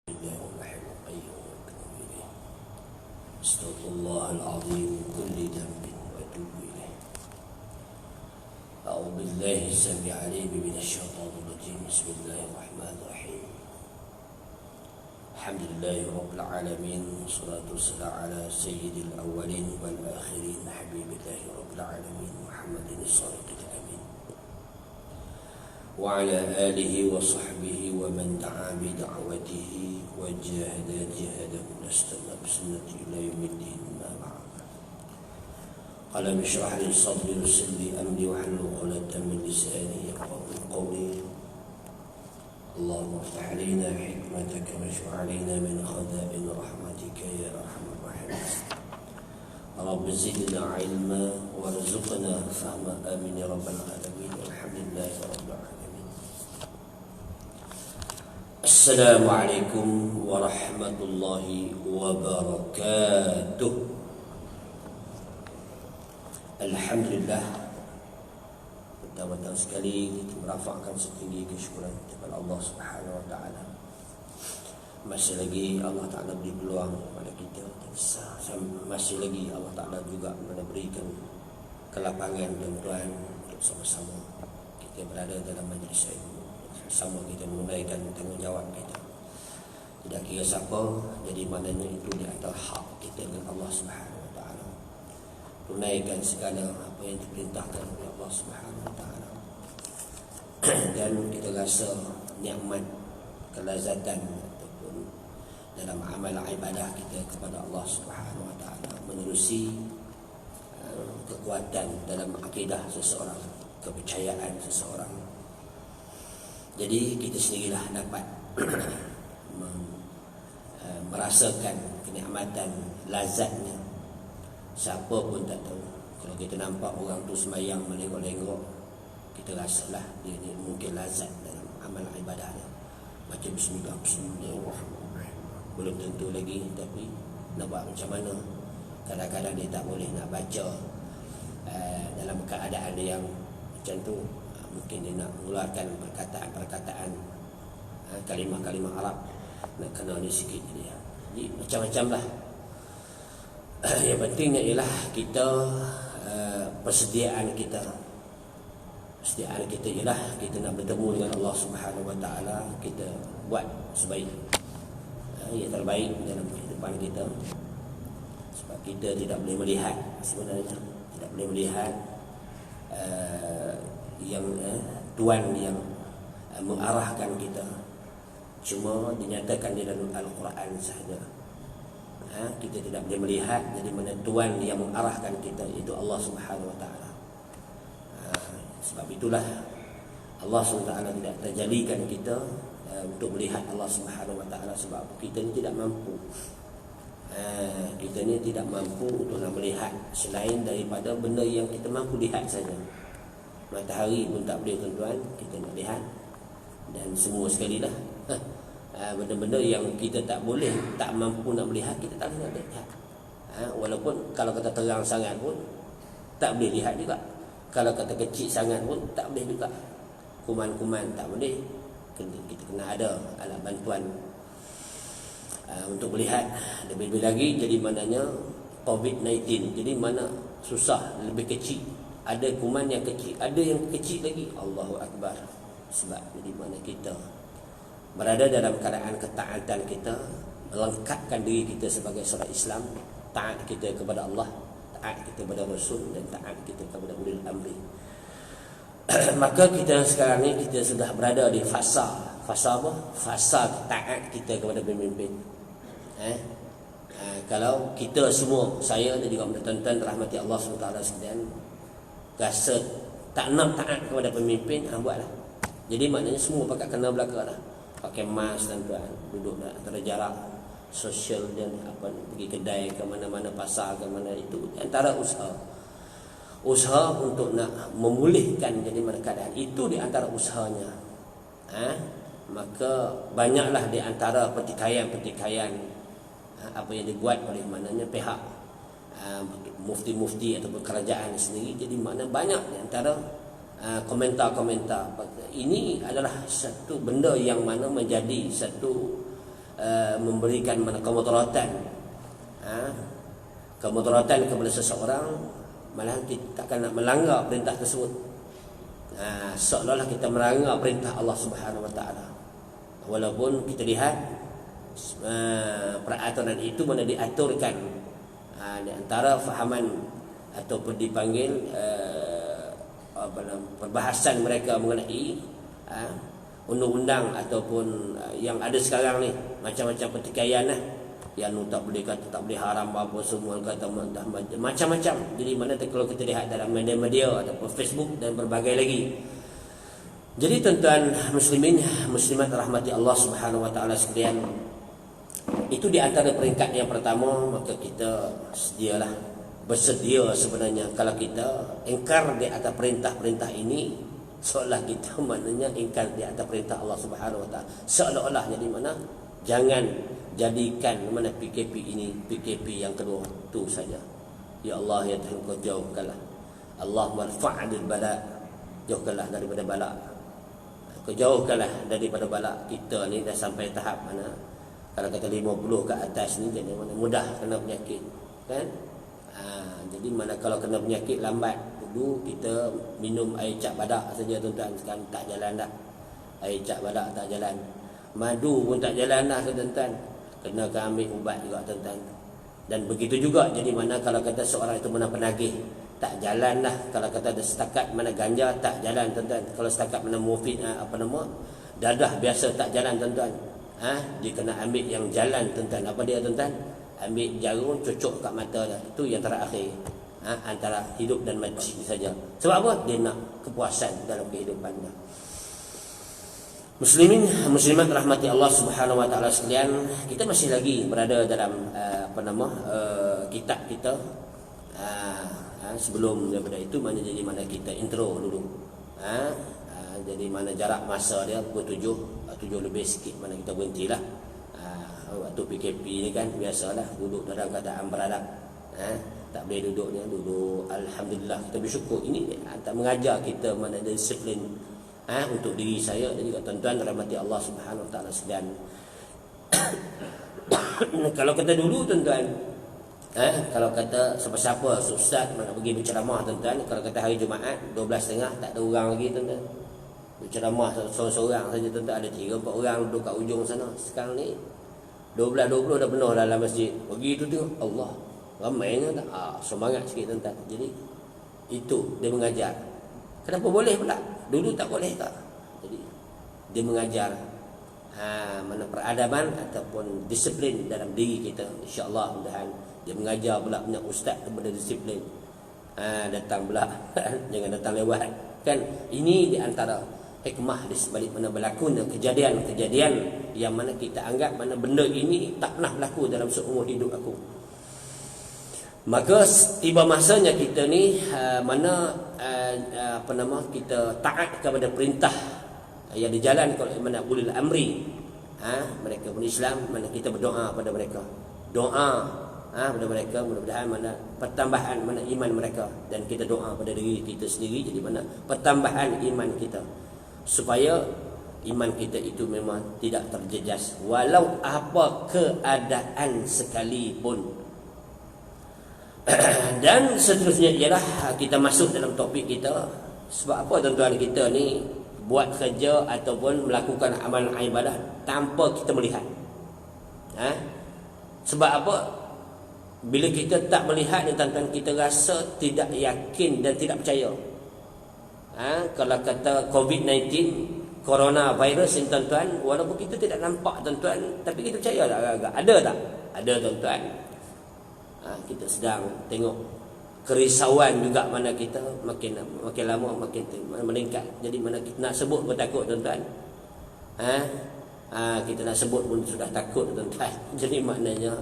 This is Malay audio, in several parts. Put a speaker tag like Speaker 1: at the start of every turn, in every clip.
Speaker 1: الله الحي القيوم وأتوب إليه. أستغفر الله العظيم من كل ذنب وأتوب إليه. أعوذ بالله السميع العليم من الشيطان الرجيم. بسم الله الرحمن الرحيم. الحمد لله رب العالمين، والصلاة والسلام على سيد الأولين والآخرين حبيب الله رب العالمين محمد الصادق الأمين وعلى آله وصحبه ومن دعا بدعوته وجاهد جهاده واستنى بسنته إلى يوم الدين. ما بعد. قال اشرح لي صدري ويسر لي أمري واحلل عقدة من لساني يفقهوا قولي. اللهم افتح علينا حكمتك واشف علينا من خزائن رحمتك يا أرحم الراحمين. رب زدنا علما وارزقنا فهما. آمين يا رب العالمين. والحمد لله رب العالمين. السلام عليكم ورحمة الله وبركاته. Alhamdulillah, pertama-tama sekali kita merafakkan setinggi kesyukuran kepada Allah Subhanahu Wa Taala. Masih lagi Allah Taala beri peluang kepada kita, masih lagi Allah Taala juga memberikan kelapangan tuan-tuan untuk sama-sama kita berada dalam majlis ilmu, sama kita menunaikan tanggungjawab kita. Tidak kira siapa, jadi maknanya itu di antara hak kita dengan Allah Subhanahu Wa Taala. Tunaikan segala apa yang diperintahkan oleh Allah Subhanahu Wa Taala. Dan kita rasa nikmat, kelazatan ataupun dalam amal ibadah kita kepada Allah Subhanahu Wa Taala menerusi kekuatan dalam akidah seseorang, kepercayaan seseorang. Jadi kita sendirilah dapat merasakan kenikmatan, lazatnya. Siapa pun tak tahu. Kalau kita nampak orang tu semayang melengok-lengok, kita rasalah dia ni mungkin lazat dalam amal ibadahnya. Baca bismillah, bismillahirrahmanirrahim. Belum tentu lagi, tapi nak buat macam mana? Kadang-kadang dia tak boleh nak baca dalam keadaan yang macam tu. Mungkin dia nak mengeluarkan perkataan-perkataan, kalimah-kalimah Arab, nak kenal dia sikit dia. Jadi macam-macam lah. Yang pentingnya ialah kita persediaan kita ialah kita nak bertemu dengan Allah Subhanahu Wa Taala. Kita buat sebaik yang terbaik dalam kehidupan kita. Sebab kita tidak boleh melihat, sebenarnya tidak boleh melihat yang Tuhan yang mengarahkan kita. Cuma dinyatakan di dalam Al-Quran sahaja. Kita tidak boleh melihat, jadi mana Tuhan yang mengarahkan kita, iaitu Allah Subhanahu Wa Taala. Sebab itulah Allah Subhanahu Wa Taala tidak terjadikan kita untuk melihat Allah Subhanahu Wa Taala, sebab kita ni tidak mampu. Kita ni tidak mampu untuk nak melihat selain daripada benda yang kita mampu lihat saja. Matahari pun tak boleh tuan-tuan kita nak lihat, dan semua sekali dah. Benda-benda yang kita tak boleh, tak mampu nak melihat, kita tak boleh nak lihat. Walaupun kalau kata terang sangat pun tak boleh lihat juga. Kalau kata kecil sangat pun tak boleh juga. Kuman-kuman tak boleh. Kita kena ada alat bantuan untuk melihat. Lebih-lebih lagi jadi maknanya COVID-19. Jadi mana susah, lebih kecil. Ada kuman yang kecil, ada yang kecil lagi. Allahu Akbar. Sebab jadi mana kita berada dalam keadaan ketaatan kita, melengkapkan diri kita sebagai seorang Islam, taat kita kepada Allah, taat kita kepada Rasul, dan taat kita kepada ulil amri. Maka kita sekarang ni kita sudah berada di fasa apa? Fasa taat kita kepada pemimpin. Kalau kita semua, saya dan juga tuan-tuan rahmati Allah SWT sekalian, rasa tak nak taat kepada pemimpin, buatlah. Jadi maknanya semua pakai kena belaka lah. Pakai mask dan tuan, duduk antara jarak sosial dan apa, pergi kedai ke mana-mana, pasar ke mana, itu antara usaha untuk nak memulihkan jadi mana keadaan itu di antara usahanya. Maka banyaklah di antara pertikaian apa yang dibuat oleh mananya pihak mufti-mufti ataupun kerajaan sendiri. Jadi mana banyak di antara komentar-komentar. Ini adalah satu benda yang mana menjadi satu memberikan kemudaratan, kemudaratan kepada seseorang, malahan kita takkan nak melanggar perintah tersebut. Seolah-olah kita melanggar perintah Allah Subhanahu Wa Taala. Walaupun kita lihat peraturan itu mana diaturkan di antara fahaman ataupun dipanggil perbahasan mereka mengenai undang-undang ataupun yang ada sekarang ni, macam-macam pertikaian lah. Yang tak boleh kata, tak boleh haram apa semua, kata macam-macam. Jadi mana kalau kita lihat dalam media-media ataupun Facebook dan berbagai lagi. Jadi tuan-tuan muslimin muslimat rahmati Allah Subhanahu Wa Taala sekalian, itu di antara peringkat yang pertama. Maka kita bersedia sebenarnya kalau kita ingkar di atas perintah-perintah ini, seolah kita maknanya ingkar di atas perintah Allah Subhanahu Wa Taala. Seolah-olah jadi mana, jangan jadikan mana PKP ini PKP yang kedua tu saja. Ya Allah, ya Tuhan, kau jauhkanlah. Allahumma rfa'il bala, jauhkanlah daripada bala. Kau jauhkanlah daripada bala. Kita ni dah sampai tahap mana, kalau kata 50 ke atas ni, jadi mana mudah kena penyakit, kan? Jadi mana kalau kena penyakit lambat. Dulu kita minum air cap badak saja tuan-tuan, sekarang tak jalan dah. Air cap badak tak jalan, madu pun tak jalan dah tuan-tuan. Kena ambil ubat juga tuan-tuan. Dan begitu juga jadi mana kalau kata seorang itu mana penagih, tak jalan dah. Kalau kata ada setakat mana ganja, tak jalan tuan-tuan. Kalau setakat mana morfin, dadah biasa tak jalan tuan-tuan. Dia kena ambil yang jalan tuan-tuan. Apa dia tuan-tuan? Ambil jarum cocok kat mata dah. Itu yang terakhir, antara hidup dan mati saja. Sebab apa? Dia nak kepuasan dalam kehidupan dia. Muslimin muslimat rahmati Allah Subhanahu Wa Taala sekalian, kita masih lagi berada dalam kitab kita. Sebelum daripada itu mana jadi mana kita intro dulu. Jadi mana jarak masa dia pukul 7 lebih sikit mana kita berhentilah. Waktu PKP ni kan biasalah duduk dalam keadaan beradab. Tak boleh duduknya, duduk alhamdulillah, kita bersyukur. Ini tak mengajar kita mana disiplin untuk diri saya dan juga tuan-tuan rahmati Allah Subhanahu Wa Taala sekalian. Kalau kata dulu tuan-tuan, kalau kata siapa-siapa ustaz mana pergi berceramah tuan-tuan, kalau kata hari Jumaat 12.30 tak ada orang lagi tuan-tuan. Berceramah seorang-seorang saja tuan-tuan, ada 3-4 orang duduk kat ujung sana. Sekarang ni 12-20 dah penuh dalam masjid. Begitu tengok, Allah ramainya tak? Semangat sikit tuan-tuan. Jadi itu dia mengajar. Kenapa boleh pula? Dulu tak boleh tak? Jadi dia mengajar mana peradaban ataupun disiplin dalam diri kita. InsyaAllah mudahan dia mengajar pula punya ustaz kepada disiplin. Datang pula jangan datang lewat. Kan ini di antara hikmah di sebalik mana berlakunya kejadian-kejadian yang mana kita anggap mana benda ini tak pernah berlaku dalam seumur hidup aku. Maka tiba masanya kita ni kita taat kepada perintah yang dijalankan oleh mana ulil amri. Mereka pun Islam, mana kita berdoa pada mereka. Doa pada mereka, mudah-mudahan mana pertambahan mana iman mereka, dan kita doa pada diri kita sendiri jadi mana pertambahan iman kita supaya iman kita itu memang tidak terjejas walau apa keadaan sekalipun. Dan seterusnya ialah kita masuk dalam topik kita. Sebab apa tuan-tuan, kita ni buat kerja ataupun melakukan amalan ibadah tanpa kita melihat. Sebab apa? Bila kita tak melihat ni tuan-tuan, kita rasa tidak yakin dan tidak percaya. Kalau kata COVID-19, coronavirus ni tuan-tuan, walaupun kita tidak nampak tuan-tuan, tapi kita percaya tak agak-agak? Ada tak? Ada tuan-tuan. Kita sedang tengok kerisauan juga, mana kita makin lama makin meningkat. Jadi mana kita nak sebut pun takut tuan-tuan. Kita nak sebut pun sudah takut tuan-tuan. Jadi maknanya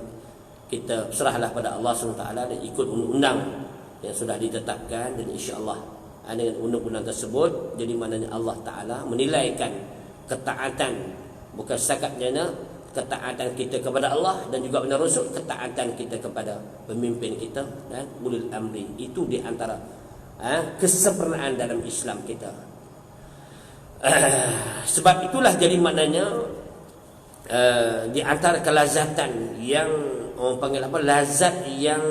Speaker 1: kita serahlah pada Allah SWT dan ikut undang-undang yang sudah ditetapkan. Dan insya-Allah dengan undang-undang tersebut, jadi maknanya Allah Ta'ala menilaikan ketaatan, bukan sekadar ketaatan kita kepada Allah dan juga benar Rasul, ketaatan kita kepada pemimpin kita dan ulil amri. Itu di antara kesempurnaan dalam Islam kita. Sebab itulah jadi maknanya di antara kelazatan yang orang panggil apa, lazat yang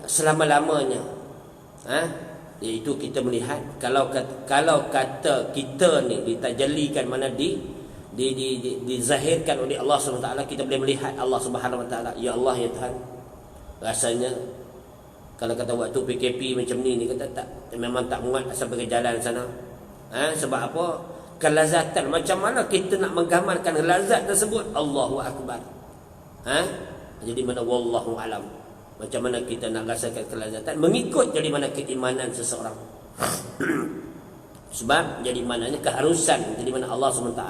Speaker 1: selama-lamanya, iaitu kita melihat kalau kata kita ni ditajalikan, mana dizahirkan oleh Allah SWT, kita boleh melihat Allah Subhanahu Wa Taala. Ya Allah, ya Tuhan. Rasanya kalau kata waktu PKP macam ni kata tak, memang tak muat sampai ke jalan sana. Sebab apa? Kelazatan. Macam mana kita nak menggamalkan lazat tersebut? Allahu Akbar. Jadi mana wallahu alam. Macam mana kita nak rasakan kelazatan? Mengikut jadi mana keimanan seseorang. Sebab jadi mananya keharusan, jadi mana Allah SWT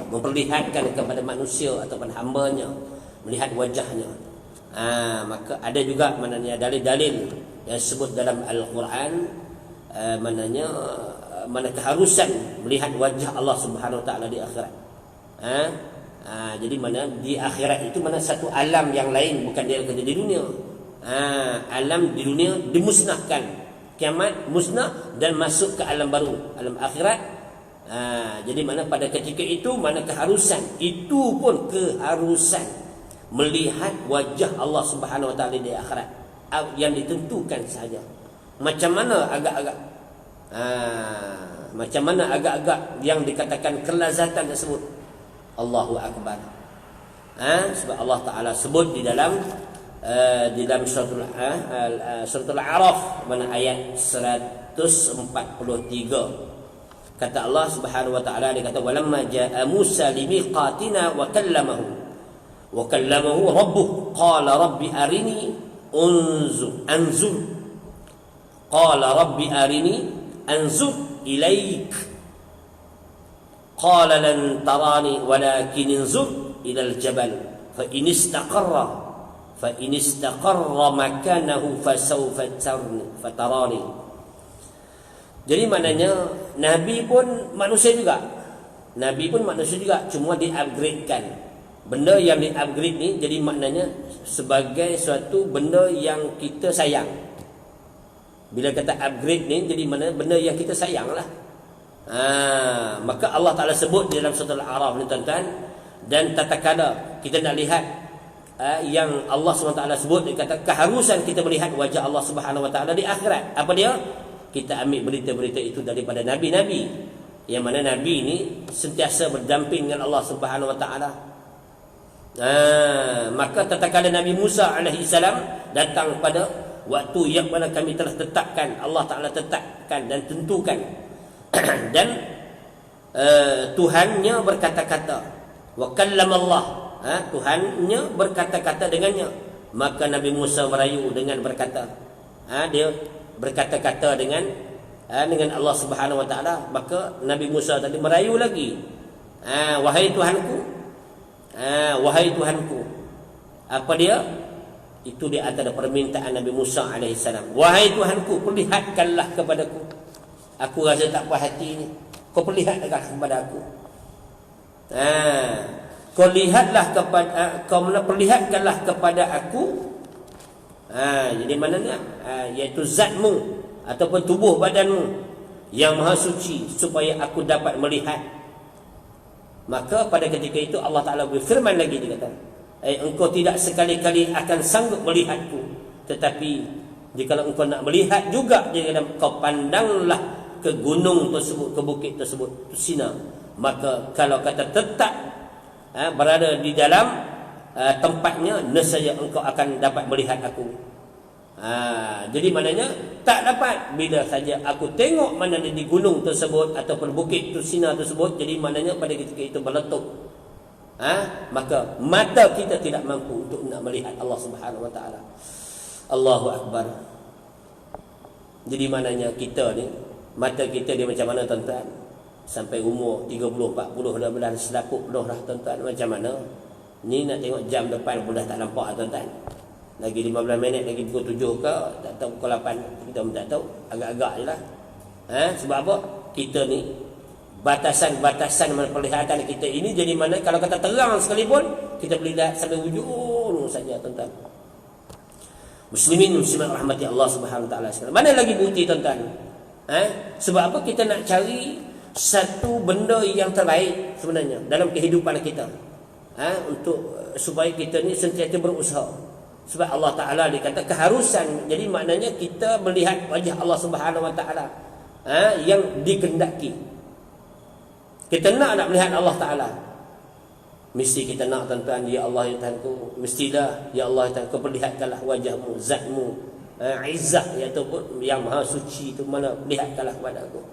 Speaker 1: memperlihatkan kepada manusia ataupun hambanya, melihat wajahnya. Maka ada juga mananya dalil-dalil yang disebut dalam Al-Quran, mana keharusan melihat wajah Allah Subhanahu Wa Taala di akhirat. Jadi mana di akhirat itu mana satu alam yang lain, bukan dia kerja di dunia. Alam di dunia dimusnahkan, kiamat musnah dan masuk ke alam baru, alam akhirat. Jadi mana pada ketika itu mana keharusan, itu pun keharusan melihat wajah Allah Subhanahu Wa Taala di akhirat, yang ditentukan saja. Macam mana agak-agak yang dikatakan kelazatan tersebut. Allahu Akbar. Sebab Allah Taala sebut di dalam suratul A'raf, mana ayat 143, kata Allah Subhanahu Wa Taala, dia kata walamma jaa Musa limiqatina wa kallamahu rabbuh qala rabbi arini anzur qala rabbi arini anzur ilaik qala lan tarani walakin anzur ila al-jabal fa in istaqarra makanahu fasawfa tarani. Jadi maknanya Nabi pun manusia juga, cuma di-upgradekan. Benda yang di-upgrade ni jadi maknanya sebagai suatu benda yang kita sayang. Bila kata upgrade ni jadi mana benda yang kita sayang lah. Maka Allah Ta'ala sebut di dalam surah Al-A'raf ni tuan-tuan. Dan tatkala kita nak lihat yang Allah SWT sebut, dia kata keharusan kita melihat wajah Allah Subhanahu Wa Taala di akhirat. Apa dia? Kita ambil berita-berita itu daripada Nabi-Nabi, yang mana Nabi ni sentiasa berdamping dengan Allah Subhanahu Wa Taala. Maka tatkala Nabi Musa alaihissalam datang pada waktu yang mana kami telah tetapkan, Allah Ta'ala tetapkan dan tentukan dan Tuhannya berkata-kata, wa kallama Allah, Tuhannya berkata-kata dengannya. Maka Nabi Musa merayu dengan berkata, dia berkata-kata dengan Allah Subhanahu Wa Taala. Maka Nabi Musa tadi merayu lagi, wahai Tuhanku, wahai Tuhanku. Apa dia? Itu di antara permintaan Nabi Musa alaihissalam. Wahai Tuhanku, perlihatkanlah kepadaku. Aku rasa tak puas hati ni. Kau perlihatkanlah kepada aku. Perlihatkanlah kepada aku. Jadi maknanya iaitu zatmu ataupun tubuh badanmu yang maha suci, supaya aku dapat melihat. Maka pada ketika itu Allah Ta'ala berfirman lagi, dia kata, engkau tidak sekali-kali akan sanggup melihatku, tetapi jika engkau nak melihat juga, dia kata, kau pandanglah ke gunung tersebut, ke bukit tersebut, Sina. Maka kalau kata tetap berada di dalam tempatnya, nescaya engkau akan dapat melihat aku. Jadi maknanya tak dapat bila saja aku tengok mana di gunung tersebut ataupun bukit Sina tersebut. Jadi maknanya pada ketika itu meletup, maka mata kita tidak mampu untuk nak melihat Allah Subhanahu Wa Taala. Allahu Akbar. Jadi maknanya kita ni, mata kita dia macam mana tuan-tuan? Sampai umur 30, 40 dah belah selaput penuh dah tuan-tuan. Macam mana? Ni nak tengok jam depan pun dah tak nampak tuan-tuan. Lagi 15 minit lagi pukul 7 ke, tak tahu pukul 8, kita pun tak tahu. Agak-agak je lah. Sebab apa? Kita ni batasan-batasan penglihatan kita ini, jadi mana kalau kata terang sekalipun, kita boleh lihat sampai ujung saja tuan-tuan. Muslimin muslimat rahmati Allah Subhanahu Wa Taala. Mana lagi bukti tuan-tuan? Sebab apa kita nak cari satu benda yang terbaik sebenarnya dalam kehidupan kita. untuk supaya kita ni sentiasa berusaha. Sebab Allah Ta'ala dia kata keharusan. Jadi maknanya kita melihat wajah Allah Subhanahu Wa Ta'ala yang dikehendaki. Kita nak melihat Allah Ta'ala. Mesti kita nak, tuan-tuan, ya Allah ya Tuhanku, mestilah ya Allah ya Tuhanku, perlihatkanlah wajahmu, zatmu, izzah ataupun yang maha suci itu mana, lihatkanlah kepada aku.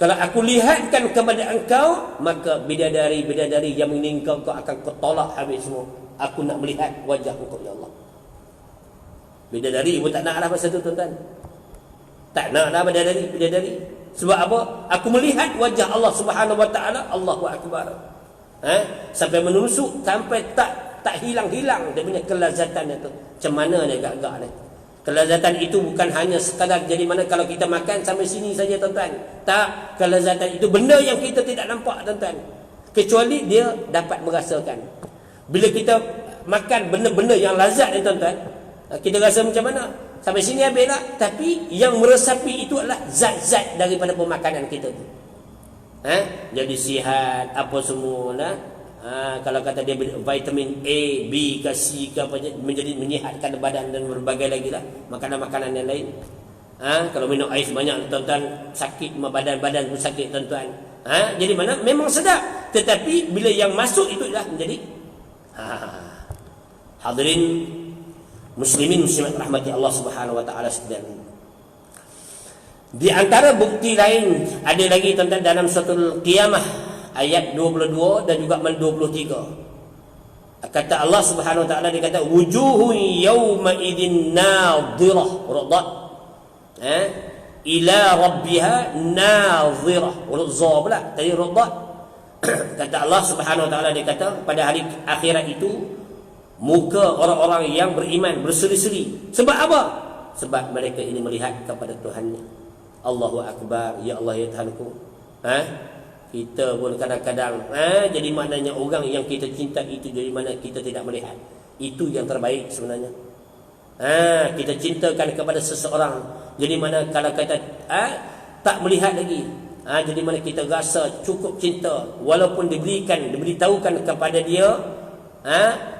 Speaker 1: Kalau aku lihatkan kepada engkau, maka bidadari-bidadari yang meninggal kau akan kau tolak habis semua. Aku nak melihat wajah engkau ya Allah. Bidadari pun tak nak lah masa tu, tuan-tuan. Tak nak lah bidadari. Sebab apa? Aku melihat wajah Allah Subhanahu Wa Ta'ala, Allahu Akbar. Sampai menusuk, sampai tak hilang-hilang dia punya kelazatan itu. Macam mana dia agak-agak ni? Kelazatan itu bukan hanya sekadar jadi mana kalau kita makan sampai sini saja, tuan-tuan. Tak, kelazatan itu benda yang kita tidak nampak, tuan-tuan. Kecuali dia dapat merasakan. Bila kita makan benda-benda yang lazat ni, tuan-tuan, kita rasa macam mana? Sampai sini habis lah. Tapi yang meresapi itu adalah zat-zat daripada pemakanan kita tu. Jadi sihat apa semua lah. Kalau kata dia vitamin A, B, ke C ke apa, menjadi menyihatkan badan dan berbagai lagi lah makanan-makanan yang lain. Kalau minum air sebanyak, tuan-tuan, sakit badan pun sakit, tuan-tuan. Jadi mana memang sedap, tetapi bila yang masuk itu dah menjadi hadirin muslimin muslimat rahmati Allah Subhanahu Wa Ta'ala sekalian. Di antara bukti lain ada lagi, tuan-tuan, dalam suratul Qiyamah ayat 22 dan juga 23. Kata Allah Subhanahu Wa Ta'ala, dia kata wujuhun yawma idin nadhirah radat ila rabbiha nadhirah za pula tadi radat. Kata Allah Subhanahu Wa Ta'ala, dia kata pada hari akhirat itu muka orang-orang yang beriman berseri-seri. Sebab apa? Sebab mereka ini melihat kepada Tuhannya. Allahu Akbar, ya Allah ya Tuhanku. Kita pun kadang-kadang jadi maknanya orang yang kita cinta itu jadi mana kita tidak melihat. Itu yang terbaik sebenarnya. Kita cintakan kepada seseorang, jadi mana kalau kata tak melihat lagi, jadi mana kita rasa cukup cinta, walaupun diberitahukan kepada dia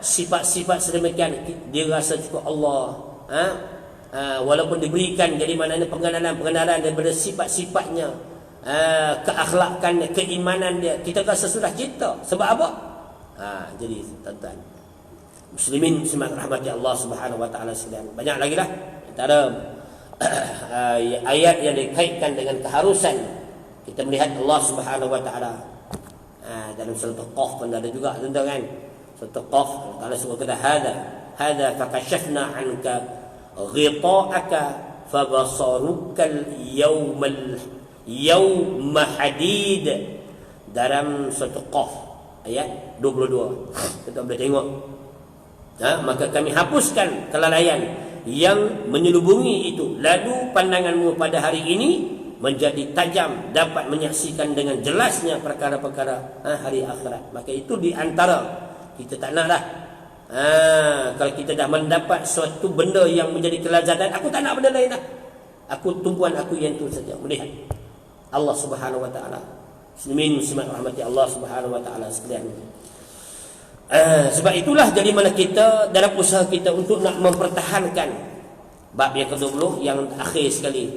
Speaker 1: sifat-sifat sedemikian, dia rasa cukup Allah. Walaupun diberikan jadi maknanya pengenalan daripada sifat-sifatnya, keakhlakannya, keimanan dia, kita rasa sudah cinta. Sebab apa? Jadi tuan-tuan muslimin muslimat rahmati Allah Subhanahu Wa Ta'ala sekalian, banyak lagi lah antara ayat yang dikaitkan dengan keharusan kita melihat Allah Subhanahu Wa Ta'ala. Dalam surah Qaf pun ada juga, tuan-tuan, kan? Surah Qaf Allah sebut kata hadza fakashafna anka ghita'aka fabasarukal yawma hadid. Dalam surah Qaf ayat 22 kita boleh tengok, maka kami hapuskan kelalaian yang menyelubungi itu, lalu pandanganmu pada hari ini menjadi tajam, dapat menyaksikan dengan jelasnya perkara-perkara hari akhirat. Maka itu di antara kita tak nak dah. Kalau kita dah mendapat suatu benda yang menjadi kelazatan, aku tak nak benda lain dah. Tumpuan aku yang tu saja, melihat Allah Subhanahu Wa Ta'ala. Muslimin muslimat rahmati Allah Subhanahu Wa Ta'ala sekalian. Sebab itulah jadi mana kita dalam usaha kita untuk nak mempertahankan bab yang ke-20 yang akhir sekali.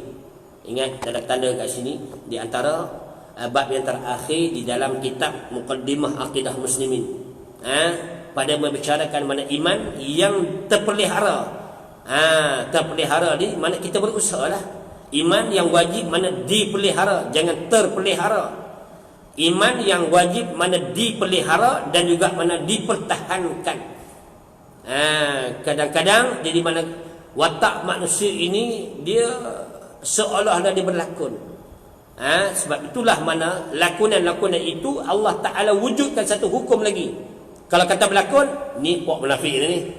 Speaker 1: Ingat ada tanda kat sini, di antara bab yang terakhir di dalam kitab Muqaddimah Aqidah Muslimin. Pada membicarakan mana iman yang terpelihara. Terpelihara ni mana kita berusaha lah. Iman yang wajib mana dipelihara, jangan terpelihara. Iman yang wajib mana dipelihara dan juga mana dipertahankan. Kadang-kadang jadi mana watak manusia ini dia seolah-olah dia berlakon. Sebab itulah mana lakonan-lakonan itu Allah Ta'ala wujudkan satu hukum lagi. Kalau kata berlakon, ni puak munafik ni.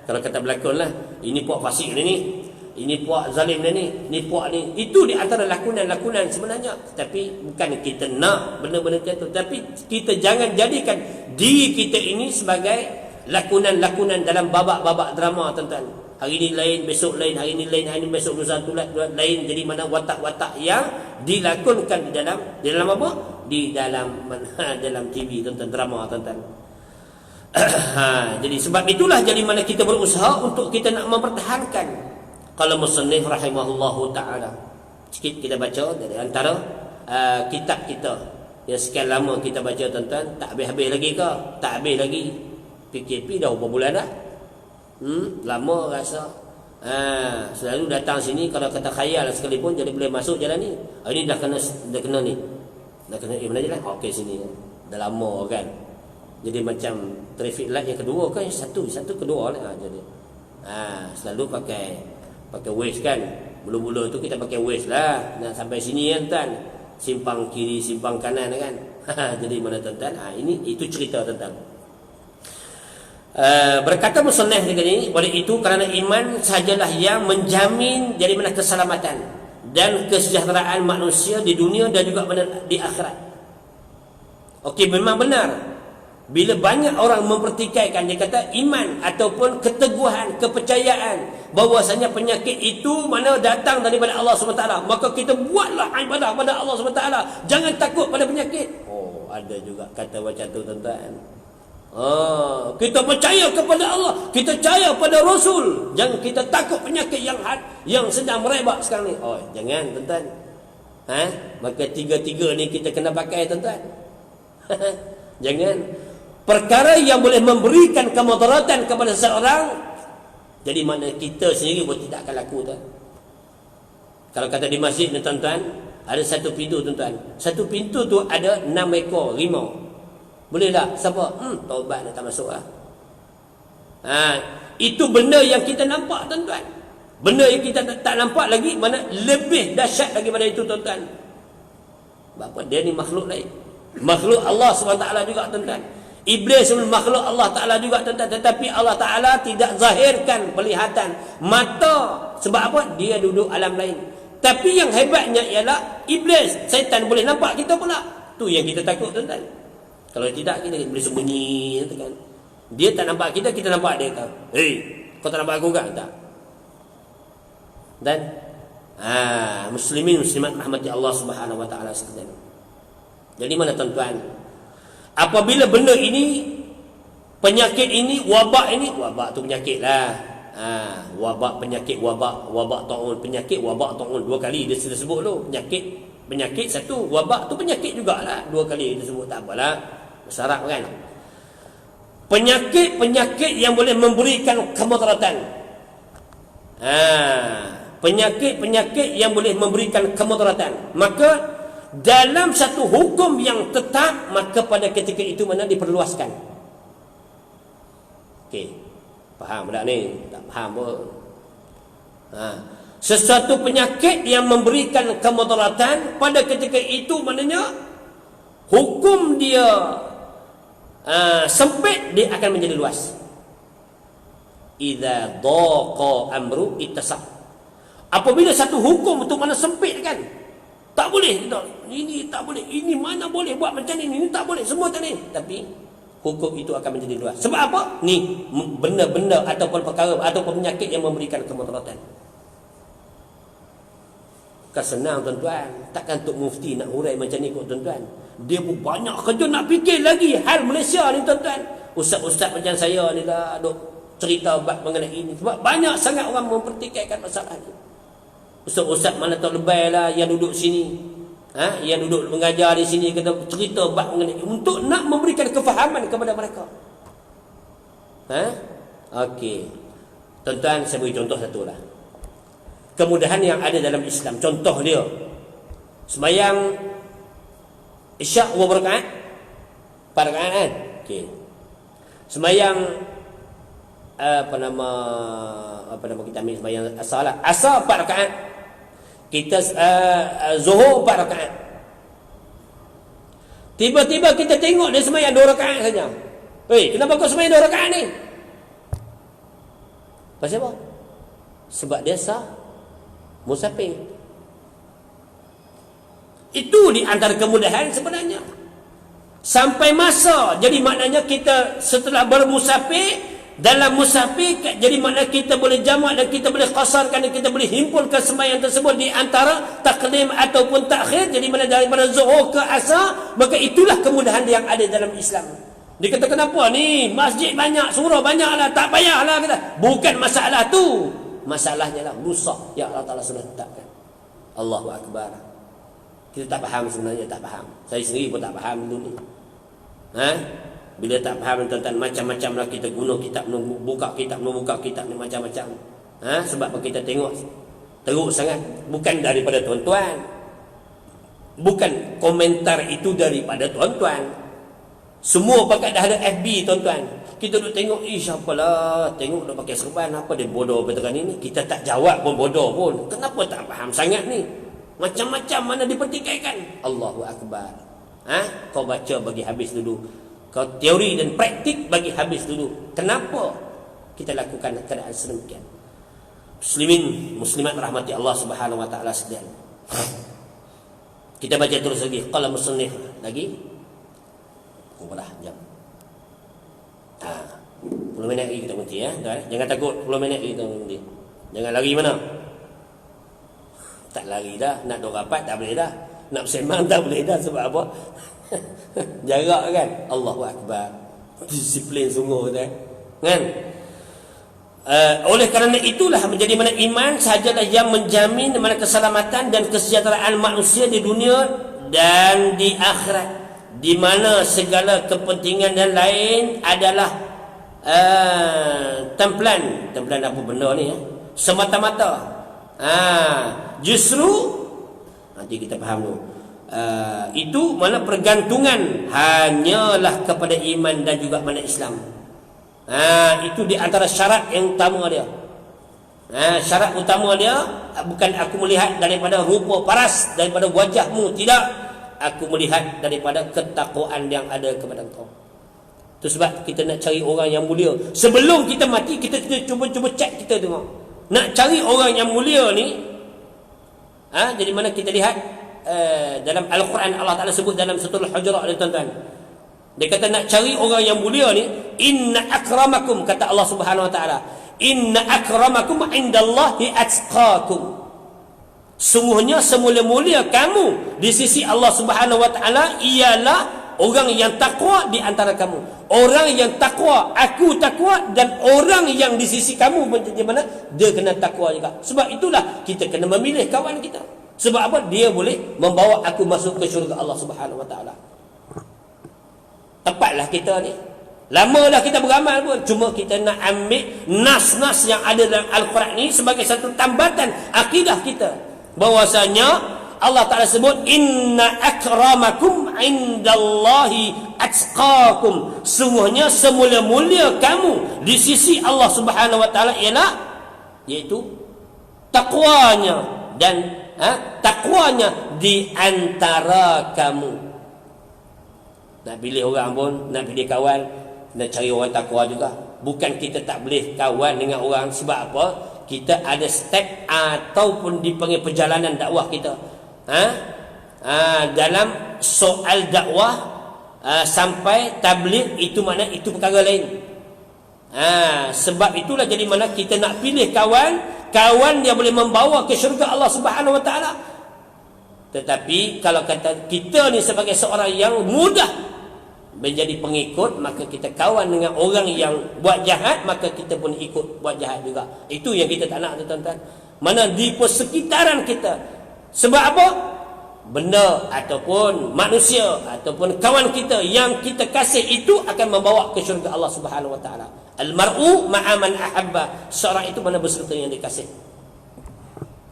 Speaker 1: Kalau kata berlakon lah, ini puak fasik ni, ini puak zalim ni puak ni. Itu di antara lakonan-lakonan sebenarnya. Tapi bukan kita nak benda-benda itu, tapi kita jangan jadikan diri kita ini sebagai lakonan-lakonan dalam babak-babak drama, tuan-tuan. Hari ini lain, besok lain, hari ini lain, hari ini besok lusa tu lain. Jadi mana watak-watak yang dilakonkan di dalam apa? Di dalam TV, tuan-tuan, drama, tuan-tuan. Jadi sebab itulah jadi mana kita berusaha untuk kita nak mempertahankan. Kalau musannif rahimahullahu taala, sikit kita baca dari antara kitab kita yang sekian lama kita baca, tuan-tuan. Tak habis-habis lagi ke? Tak habis lagi. PKP dah berapa bulan dah? Lama rasa. Selalu datang sini kalau kata khayal sekalipun jadi boleh masuk jalan ni. Ini dah kena ni. Dah kena mana jalan? Okey sini. Dah lama kan. Jadi macam traffic light yang kedua kan, satu kedua lah. Jadi selalu pakai waste kan. Mula-mula tu kita pakai waste lah. Nak sampai sini kan, tuan. Simpang kiri, simpang kanan kan. Jadi mana tuan-tuan? Itu cerita tentang. Berkata musannif ni, oleh itu kerana iman sahajalah yang menjamin jadi mana keselamatan dan kesejahteraan manusia di dunia dan juga di akhirat. Okey, memang benar. Bila banyak orang mempertikaikan, dia kata iman ataupun keteguhan, kepercayaan bahwasanya penyakit itu mana datang daripada Allah SWT, maka kita buatlah ibadah pada Allah SWT. Jangan takut pada penyakit. Ada juga kata macam tu, tuan-tuan. Kita percaya kepada Allah, kita percaya pada Rasul. Jangan kita takut penyakit yang sedang merebak sekarang ni. Jangan, tuan-tuan. Maka tiga-tiga ni kita kena pakai, tuan-tuan. Jangan. Perkara yang boleh memberikan kemudaratan kepada seorang, jadi mana kita sendiri pun tidak akan laku, tuan. Kalau kata di masjid ni, tuan-tuan, ada satu pintu, tuan-tuan. Satu pintu tu ada 6 ekor rimau. Boleh tak? Siapa? Taubat dah tak masuk lah. Itu benda yang kita nampak, tuan-tuan. Benda yang kita tak nampak lagi, mana lebih dahsyat daripada itu, tuan-tuan. Sebab dia ni makhluk lain. Makhluk Allah SWT juga, tuan-tuan. Iblis makhluk Allah Ta'ala juga, tuan-tuan. Tetapi Allah Ta'ala tidak zahirkan pelihatan mata. Sebab apa? Dia duduk alam lain. Tapi yang hebatnya ialah iblis, syaitan boleh nampak kita pula. Tu yang kita takut, tuan-tuan. Kalau tidak, kita boleh sembunyi, kan? Dia tak nampak kita, kita nampak dia. Kau tak nampak aku kan? Tak. Dan muslimin muslimat rahmati Allah Subhanahu Wa Ta'ala sekalian. Jadi mana, tuan-tuan? Apabila benda ini, penyakit ini, wabak ini, wabak tu penyakit lah. Wabak, penyakit, wabak ta'un, penyakit, wabak ta'un. 2 kali dia sebut tu. Penyakit satu, wabak tu penyakit jugalah. 2 kali dia sebut, tak apalah. Bersarap kan. Penyakit yang boleh memberikan kemudaratan. Penyakit yang boleh memberikan kemudaratan. Maka dalam satu hukum yang tetap, maka pada ketika itu mana diperluaskan. Okey, faham tak ni? Tak faham pun. Sesuatu penyakit yang memberikan kemudaratan, pada ketika itu maknanya hukum dia sempit, dia akan menjadi luas. Idza daqa amru ittasab. Apabila satu hukum itu mana sempit kan, tak boleh, ini tak boleh, ini mana boleh buat macam ini tak boleh, semua tak ni. Tapi hukum itu akan menjadi luas. Sebab apa? Ni benda-benda ataupun perkara ataupun penyakit yang memberikan kemudaratan. Kan senang, tuan-tuan. Takkan Tok Mufti nak urai macam ni kot, tuan-tuan. Dia pun banyak kerja nak fikir lagi hal Malaysia ni, tuan-tuan. Ustaz-ustaz macam saya ni lah duk cerita bab mengenai ini. Sebab banyak sangat orang mempertikaikan masalah ni. Ustaz-ustaz mana tahu lebay lah yang duduk sini, yang duduk mengajar di sini, kata cerita bab mengenai untuk nak memberikan kefahaman kepada mereka. Okey, tuan-tuan, saya beri contoh satu lah. Kemudahan yang ada dalam Islam. Contoh dia, sembahyang isyak berapa rakaat? 4 rakaat kan? Okey. Sembahyang apa nama kita ambil sembahyang asar lah. Asar 4 rakaat. Kita zuhur 4 rakaat. Tiba-tiba kita tengok dia sembahyang 2 rakaat saja. Kenapa kau sembahyang 2 rakaat ni? Pasal apa? Sebab dia sah musafir. Itu di antara kemudahan sebenarnya. Sampai masa, jadi maknanya kita setelah bermusafir, dalam musafir, jadi makna kita boleh jamak dan kita boleh qasarkan dan kita boleh himpulkan sembahyang tersebut di antara takdim ataupun takhir. Jadi mana daripada zuhur ke asar, maka itulah kemudahan yang ada dalam Islam. Dia kata, kenapa ni? Masjid banyak, surau banyak lah, tak payahlah. Kata. Bukan masalah tu. Masalahnya lah rusak yang Allah Ta'ala sudah tetapkan. Allahu Akbar. Kita tak faham sebenarnya, tak faham. Saya sendiri pun tak faham dulu ni. Bila tak faham tuan-tuan, macam-macam lah kita guna kitab, buka kitab ni macam-macam. Sebab kita tengok teruk sangat. Bukan daripada tuan-tuan, bukan komentar itu daripada tuan-tuan. Semua pakai dah ada FB tuan-tuan. Kita duduk tengok, apalah, tengok dah pakai serban, apa dia bodoh betul ini. Kita tak jawab pun bodoh pun. Kenapa tak faham sangat ni? Macam-macam mana dipertikaikan. Allahu Akbar. Kau baca bagi habis dulu. Kau teori dan praktik bagi habis dulu. Kenapa kita lakukan keadaan sedemikian? Muslimin, muslimat rahmati Allah Subhanahu wa taala sekalian. Kita baca terus lagi. Qala musannif lagi. Berapa jam? 10 minit lagi kita berhenti ya. Jangan takut 10 minit lagi kita berhenti. Jangan lari mana? Tak lari dah. Nak duk rapat tak boleh dah. Nak bersemang tak boleh dah. Sebab apa? Jarak kan? Allahu Akbar. Disiplin sungguh kan? Oleh kerana itulah menjadi mana iman sahajalah yang menjamin mana keselamatan dan kesejahteraan manusia di dunia dan di akhirat, di mana segala kepentingan dan lain adalah templan apa benda ni semata-mata justru nanti kita faham dulu itu mana pergantungan hanyalah kepada iman dan juga mana Islam. Itu di antara syarat yang utama dia. Syarat utama dia bukan aku melihat daripada rupa paras, daripada wajahmu, tidak. Aku melihat daripada ketakwaan yang ada kepada engkau. Itu sebab kita nak cari orang yang mulia. Sebelum kita mati, kita cuba cek, kita tengok. Nak cari orang yang mulia ni, jadi mana kita lihat dalam Al-Quran Allah Ta'ala sebut dalam surah Al-Hujurat, tuan-tuan. Dia kata nak cari orang yang mulia ni, inna akramakum, kata Allah Subhanahu Wa Ta'ala, inna akramakum indallahi atqakum. Sungguhnya semulia-mulia kamu di sisi Allah Subhanahu Wa Ta'ala ialah orang yang takwa di antara kamu. Orang yang takwa, aku takwa, dan orang yang di sisi kamu menjadi mana? Dia kena takwa juga. Sebab itulah kita kena memilih kawan kita. Sebab apa? Dia boleh membawa aku masuk ke syurga Allah Subhanahu Wa Ta'ala. Tepatlah kita ni. Lama dah kita beramal pun, cuma kita nak ambil nas-nas yang ada dalam Al-Quran ni sebagai satu tambatan akidah kita. Bahwasanya Allah Ta'ala sebut inna akramakum indallahi atqakum. Sungguhnya semulia-mulia kamu di sisi Allah Subhanahu Wa Ta'ala ialah iaitu takwanya, dan takwanya di antara kamu. Nak pilih orang pun, nak pilih kawan, nak cari orang takwa juga. Bukan kita tak boleh kawan dengan orang. Sebab apa? Kita ada step ataupun dipanggil perjalanan dakwah kita. Dalam soal dakwah sampai tabligh, itu makna itu perkara lain. Sebab itulah jadi mana kita nak pilih kawan yang boleh membawa ke syurga Allah Subhanahu Wa Ta'ala. Tetapi kalau kata kita ni sebagai seorang yang mudah menjadi pengikut, maka kita kawan dengan orang yang buat jahat, maka kita pun ikut buat jahat juga. Itu yang kita tak nak, tuan-tuan. Mana di persekitaran kita. Sebab apa? Benda ataupun manusia ataupun kawan kita yang kita kasih itu akan membawa ke syurga Allah Subhanahu Wa Ta'ala. Al-mar'u ma'a man ahabba. Seorang itu mana berserta yang dikasih.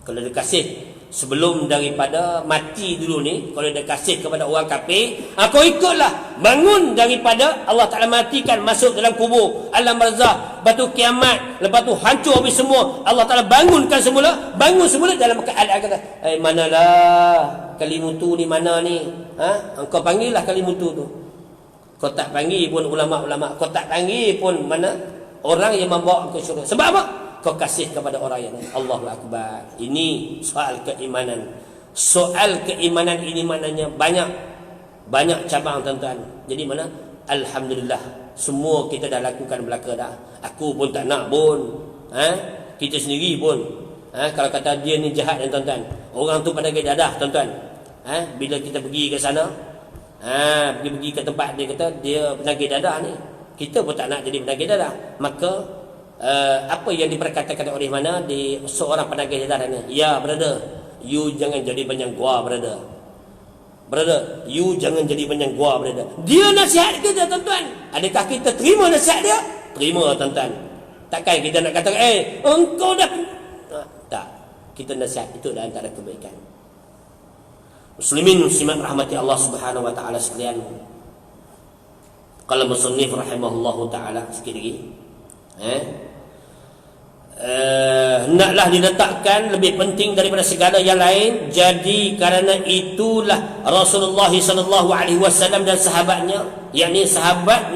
Speaker 1: Kalau dia kasih sebelum daripada mati dulu ni, kalau dia kasih kepada orang kafir, kau ikutlah, bangun daripada Allah Ta'ala matikan, masuk dalam kubur, alam barzakh, lepas tu kiamat, lepas tu hancur habis semua, Allah Ta'ala bangunkan semula, bangun semula dalam keadaan kata, manalah kalimutu ni, mana ni, engkau panggillah kalimutu tu. Kau tak panggil pun ulama-ulama, kau tak panggil pun mana orang yang membawa ke syurga. Sebab apa? Kau kasih kepada orang yang lain. Allahu Akbar. Ini soal keimanan. Soal keimanan ini maknanya banyak cabang, tuan-tuan. Jadi mana? Alhamdulillah, semua kita dah lakukan belaka dah. Aku pun tak nak pun. Kita sendiri pun. Kalau kata dia ni jahat, tuan-tuan, orang tu pada gaya dadah, tuan-tuan. Bila kita pergi ke sana, Pergi ke tempat dia kata dia penagih dadah ni, kita pun tak nak jadi penagih dadah. Maka apa yang diperkatakan oleh mana di seorang penagih dadah ni, ya brother, you jangan jadi banyak gua brother, you jangan jadi banyak gua brother. Dia nasihat kita tuan-tuan. Adakah kita terima nasihat dia? Terima tuan-tuan. Takkan kita nak kata engkau dah tak. Kita nasihat itu adalah antara kebaikan. Muslimin muslimat rahmati Allah Subhanahu wa taala sekalian. Qala musannif rahimahullahu taala sikit lagi. Hendaklah diletakkan lebih penting daripada segala yang lain. Jadi kerana itulah Rasulullah sallallahu alaihi wasallam dan sahabatnya, yakni sahabat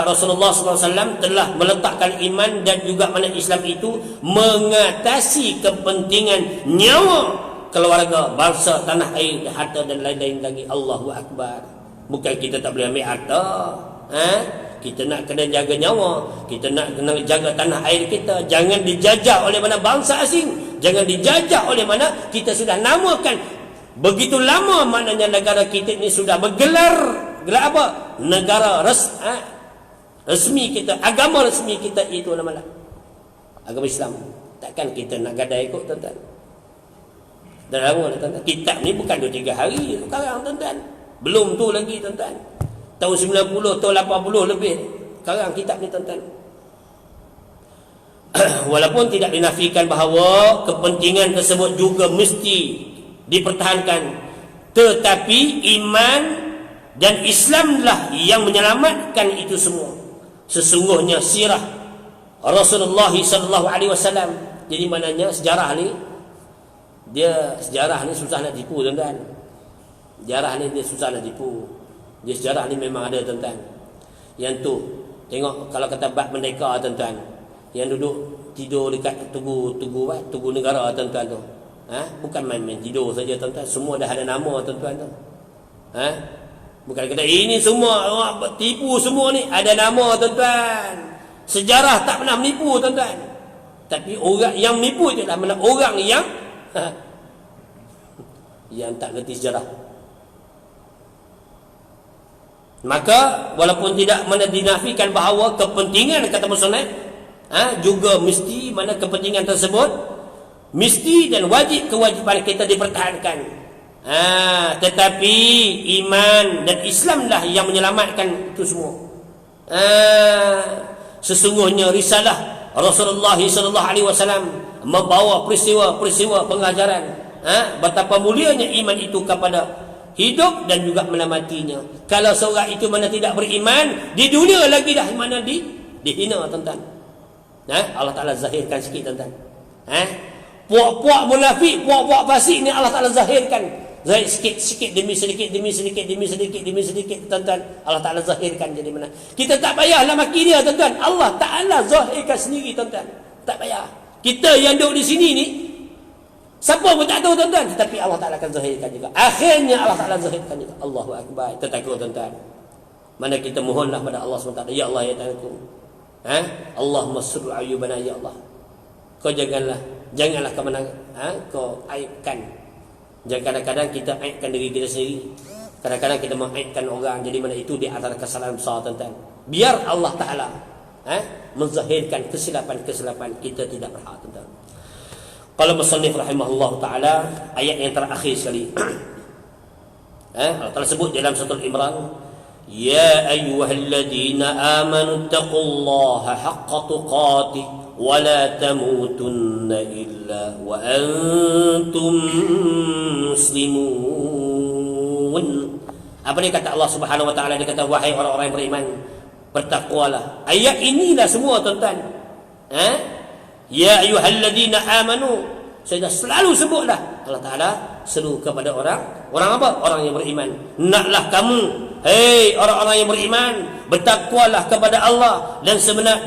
Speaker 1: Rasulullah SAW telah meletakkan iman dan juga mana Islam itu mengatasi kepentingan nyawa, keluarga, bangsa, tanah air, harta dan lain-lain lagi. Allahu Akbar. Bukan kita tak boleh ambil harta, kita nak kena jaga nyawa, kita nak kena jaga tanah air kita. Jangan dijajah oleh mana bangsa asing, jangan dijajah oleh mana kita sudah namakan begitu lama. Maknanya negara kita ini sudah bergelar apa? Negara resmi kita, agama resmi kita itu nama agama Islam. Takkan kita nak gadai ikut tuan-tuan. Dah lama dah tuan-tuan. Kitab ni bukan 2-3 hari sekarang tuan-tuan. Belum tu lagi tuan-tuan. Tahun 90, tahun 80 lebih sekarang kitab ni tuan-tuan. Walaupun tidak dinafikan bahawa kepentingan tersebut juga mesti dipertahankan, tetapi iman dan Islamlah yang menyelamatkan itu semua. Sesungguhnya sirah Rasulullah sallallahu alaihi wasallam. Jadi maknanya sejarah ni susah nak tipu tuan-tuan. Sejarah ni dia susah nak tipu. Dia sejarah ni memang ada tuan-tuan. Yang tu tengok kalau kata bab merdeka tuan-tuan, yang duduk tidur dekat tugu negara tuan-tuan tu. Bukan main-main tidur saja tuan-tuan. Semua dah ada nama tuan-tuan tu. Bukan kata ini semua orang tipu semua ni, ada nama tuan-tuan. Sejarah tak pernah menipu tuan-tuan. Tapi orang yang menipu itu adalah orang yang yang tak kerti sejarah. Maka walaupun tidak dinafikan bahawa kepentingan kata musannaf juga mesti mana kepentingan tersebut mesti dan wajib kewajipan kita dipertahankan. Tetapi iman dan Islamlah yang menyelamatkan itu semua. Sesungguhnya risalah Rasulullah sallallahu alaihi wasallam membawa peristiwa-peristiwa pengajaran betapa mulianya iman itu kepada hidup dan juga melamatinya. Kalau seorang itu mana tidak beriman, di dunia lagi dah mana dihina tuan-tuan. Allah Taala zahirkan sikit tuan-tuan. Puak-puak munafik, puak-puak fasik ni Allah Taala zahirkan. Zahir sikit demi sedikit tuan-tuan. Allah Taala zahirkan jadi mana. Kita tak payahlah maki dia tuan-tuan. Allah Taala zahirkan sendiri tuan-tuan. Tak payah. Kita yang duduk di sini ni siapa pun tak tahu tuan-tuan, tetapi Allah Taala akan zahirkan juga. Akhirnya Allah Taala zahirkan juga. Allahu Akbar. Kita takut tuan-tuan. Mana kita mohonlah pada Allah SWT. Ya Allah ya Tuhanku. Allahumma surru ayubana ya Allah. Kau janganlah kau kau aibkan. Jangan kadang-kadang kita aibkan diri kita sendiri. Kadang-kadang kita mengaibkan orang. Jadi mana itu di antara kesalahan besar tuan-tuan. Biar Allah Ta'ala menzahirkan kesilapan-kesilapan kita tidak berhak tuan-tuan. Qala musannif rahimahullah ta'ala, ayat yang terakhir sekali. Allah Ta'ala sebut dalam surah Al-Imran, ya ayyuhalladzina amanu taqullaha haqqa tuqatih wa la tamutunna illa wa antum muslimun. Apa dia kata Allah Subhanahu wa taala? Dia kata wahai orang-orang yang beriman, bertakwalah. Ayat inilah semua tuan-tuan. Ya ayyuhalladzina amanu. Saya dah selalu sebutlah. Allah Taala seru kepada orang apa? Orang yang beriman. Naklah kamu, hei orang-orang yang beriman, bertakwalah kepada Allah dan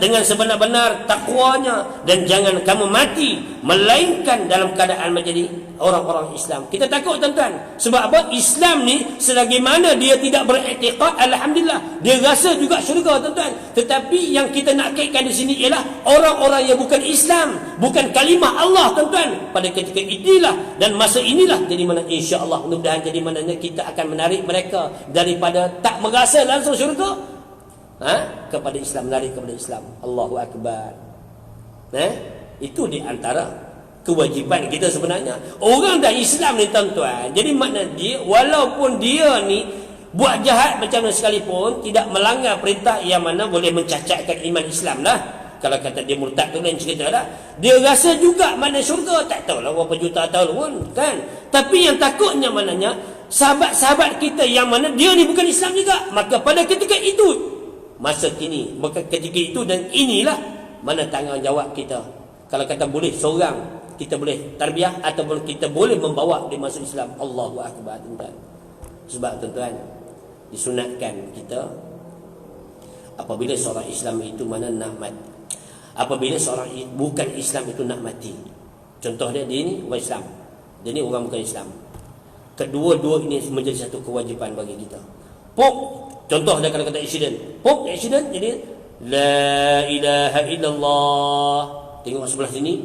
Speaker 1: dengan sebenar-benar takwanya, dan jangan kamu mati melainkan dalam keadaan menjadi orang-orang Islam. Kita takut tuan-tuan. Sebab apa? Islam ni selagi mana dia tidak beriktikad, alhamdulillah, dia rasa juga syurga tuan-tuan. Tetapi yang kita nak kaitkan di sini ialah orang-orang yang bukan Islam, bukan kalimah Allah tuan-tuan. Pada ketika inilah dan masa inilah jadi mana insya-Allah mudah-mudahan jadi mananya kita akan menarik mereka daripada tak merasa langsung syurga kepada Islam, menarik kepada Islam. Allahu akbar. Itu di antara kewajipan kita sebenarnya. Orang dah Islam ni tuan-tuan, jadi makna dia walaupun dia ni buat jahat macam mana sekalipun, tidak melanggar perintah yang mana boleh mencacatkan iman Islam lah. Kalau kata dia murtad tu lain cerita lah. Dia rasa juga mana syurga, tak tahulah berapa juta tahun pun kan. Tapi yang takutnya maknanya sahabat-sahabat kita yang mana dia ni bukan Islam juga, maka pada ketika itu, masa kini, maka ketika itu dan inilah mana tanggungjawab kita. Kalau kata boleh seorang kita boleh tarbiyah ataupun kita boleh membawa dia masuk Islam. Allahu akbar tuan-tuan. Sebab tuan-tuan disunatkan kita apabila seorang Islam itu mana nak mati, apabila seorang bukan Islam itu nak mati. Contohnya dia ni orang Islam, dia ni orang bukan Islam. Kedua-dua ini menjadi satu kewajipan bagi kita. Pop, contoh dia kalau kata accident. Pop, accident jadi la ilaha illallah. Tengok sebelah sini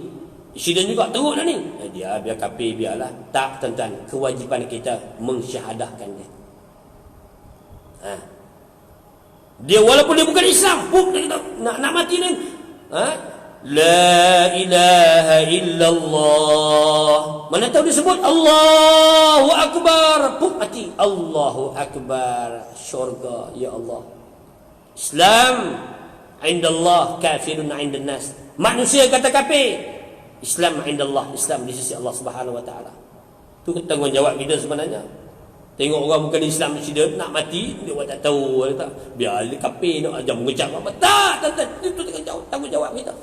Speaker 1: accident juga teruk dah ni. Dia biar kafir biarlah. Tak tuan-tuan, kewajipan kita mensyahadahkan dia. Dia walaupun dia bukan Islam, pop dia kata nak mati ni. La ilaha illallah. Mana tahu dia sebut Allahu akbar, pop mati. Allahu akbar, syurga ya Allah. Islam indallah, kafirun indan nas. Manusia kata kafir, Islam indallah, Islam di sisi Allah Subhanahu wa taala. Itu tanggungjawab kita sebenarnya. Tengok orang bukan Islam dia nak mati, dia buat tak tahu tak. Biar dia kafir nak ajar mengecap apa. Tak, itu tanggungjawab kita.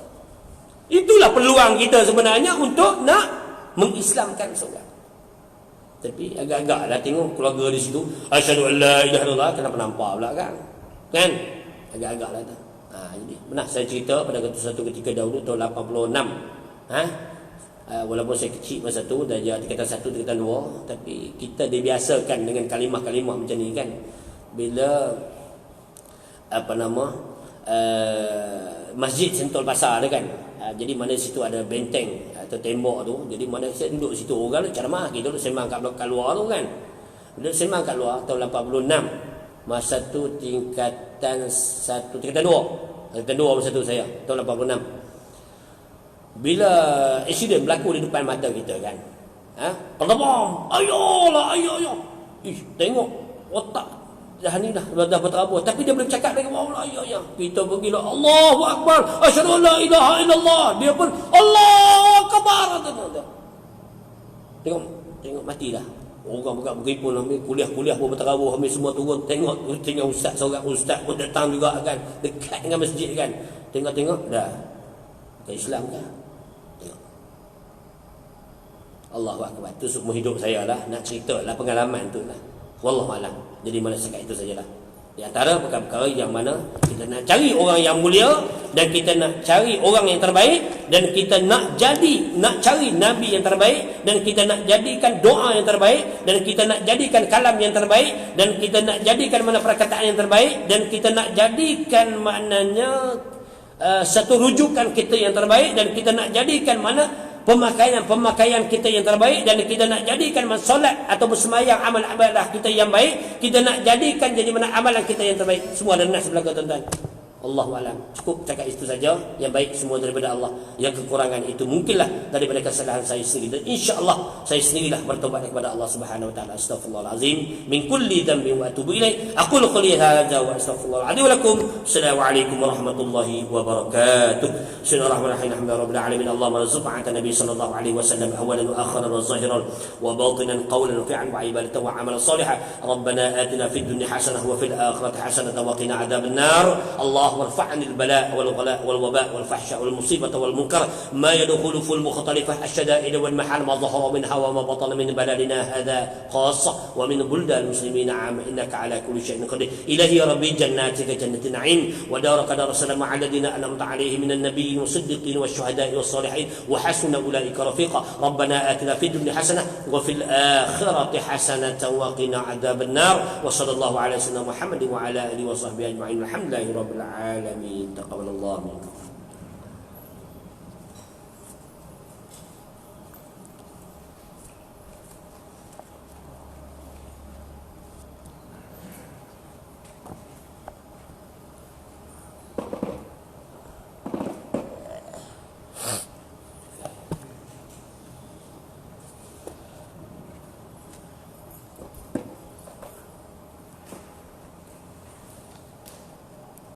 Speaker 1: Itulah peluang kita sebenarnya untuk nak mengislamkan seorang. Tapi agak-agaklah tengok keluarga di situ, asyhadu an la ilaha illallah, kenapa nampak pula kan? Kan? Agak-agaklah tu. Jadi benar saya cerita pada satu ketika dahulu tahun 86. Walaupun saya kecil masa tu, darjah tingkatan 1, tingkatan 2, tapi kita dibiasakan dengan kalimah-kalimah macam ni kan. Bila Masjid Sentul Pasar ada kan. Jadi mana situ ada benteng atau tembok tu. Jadi mana saya duduk situ, orang tu ceramah, kita duduk sembang kat luar tu kan. Duduk sembang kat luar tahun 86. Masa tu tingkatan 1, tingkatan 2. Tingkatan 2 masa tu saya tahun 86. Bila insiden berlaku di depan mata kita kan. Bom. Ayolah. Tengok otak dah ni dah berterabur, tapi dia boleh bercakap lagi. Allah ya. Kita pergilah Allahu akbar, asyhadu an la ilaha illallah. Dia pun Allahu akbar. Tengok mati dah. Orang bukan berhimpun ambil kuliah pun berterabur, ambil semua turun. Tengok ustaz, seorang ustaz pun datang juga kan, dekat dengan masjid kan. Tengok dah. Bukan Islam kan? Tengok. Allahu akbar. Itu semua hidup saya lah, nak cerita lah pengalaman tu lah. Wallahu alam. Jadi mana sekat itu sajalah. Di antara perkara-perkara yang mana kita nak cari orang yang mulia, dan kita nak cari orang yang terbaik, dan kita nak cari nabi yang terbaik, dan kita nak jadikan doa yang terbaik, dan kita nak jadikan kalam yang terbaik, dan kita nak jadikan mana perkataan yang terbaik, dan kita nak jadikan maknanya satu rujukan kita yang terbaik, dan kita nak jadikan mana pemakaian kita yang terbaik, dan kita nak jadikan solat atau bersemayang amal ibadah kita yang baik, kita nak jadikan jadi mana amalan kita yang terbaik. Semua ada nas belaka tuan-tuan. Allahu alam. Cukup cakap itu saja. Yang baik semua daripada Allah, yang kekurangan itu mungkinlah daripada kesalahan saya sendiri, dan insya-Allah saya sendirilah bertobat kepada Allah Subhanahu wa taala. Astaghfirullahalazim min kulli dhanbin wa atubu ilaih. Aqulu qouli hadza wa astaghfirullahalazim wa lakum. Assalamualaikum warahmatullahi wabarakatuh. Bismillahirrahmanirrahim. Alhamdulillahirabbil alamin. Allahumma rizqna nabi sallallahu alaihi wasallam awalan wa akhiran wa zahiran wa batinan qawlan wa fi'lan wa ibadatan wa amalan salihan. Rabbana atina fid dunya hasanah wa fil akhirati hasanah wa qina adzabannar. Allah اللهم ارفع عن البلاء والغلاء والوباء والفحشاء والمصيبة والمنكر ما يدخل في المختلفة الشدائد والمحال ما ظهر منها وما بطن من بلدنا هذا خاصة ومن بلدان المسلمين عامة إنك على كل شيء قدير. إلهي يا ربي جناتك جنة النعيم ودارك دار السلام مع الذين أنعمت عليهم من النبيين والصديقين والشهداء والصالحين وحسن أولئك رفيقا. ربنا آتنا في الدنيا حسنة وفي الآخرة حسنة وقنا عذاب النار. وصلى الله على سيدنا محمد وعلى آله وصحبه أجمعين. الحمد لله رب العالمين. تقبل الله منكم.